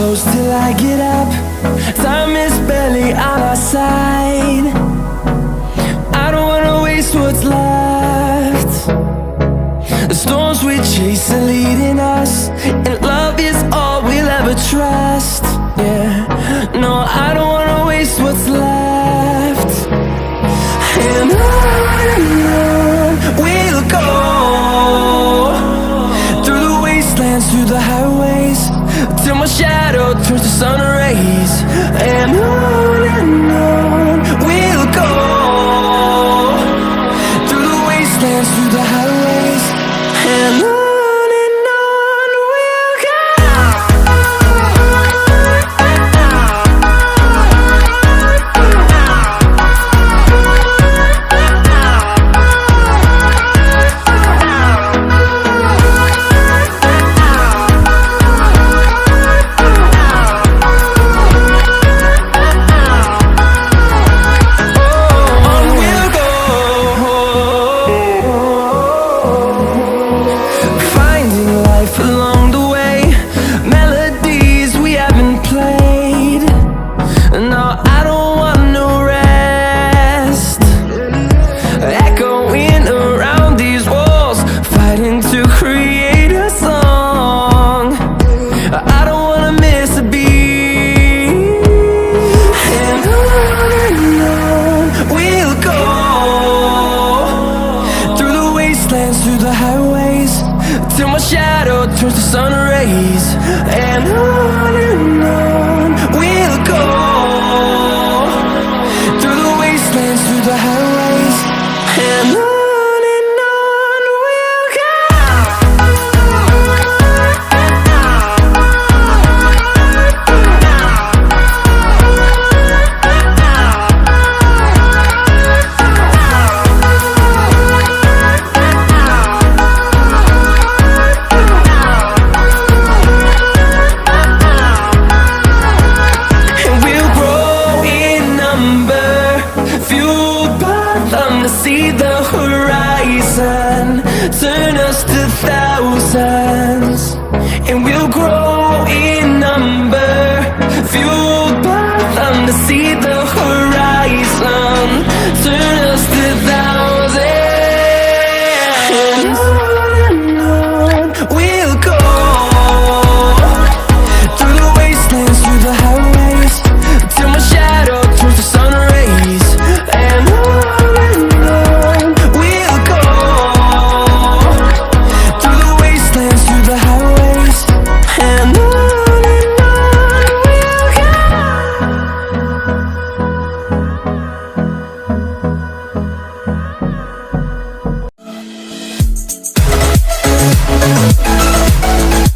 close till I get up. Time is barely on our side. I don't wanna waste what's left. The storms we chase are leading us, and love is all we'll ever trust. Yeah, no, I don't wanna waste what's left. And on we'll go, through the wastelands, through the highways, till my shadow turns to sun rays. And on we'll go, through the wastelands, through the highways, and on we'll go. Along the way, melodies we haven't played. No, I don't want no rest. Echoing around these walls, fighting to create a song. I don't wanna miss a beat. And on we'll go, through the wastelands, through the highways, till my shadow turns to sun rays. And on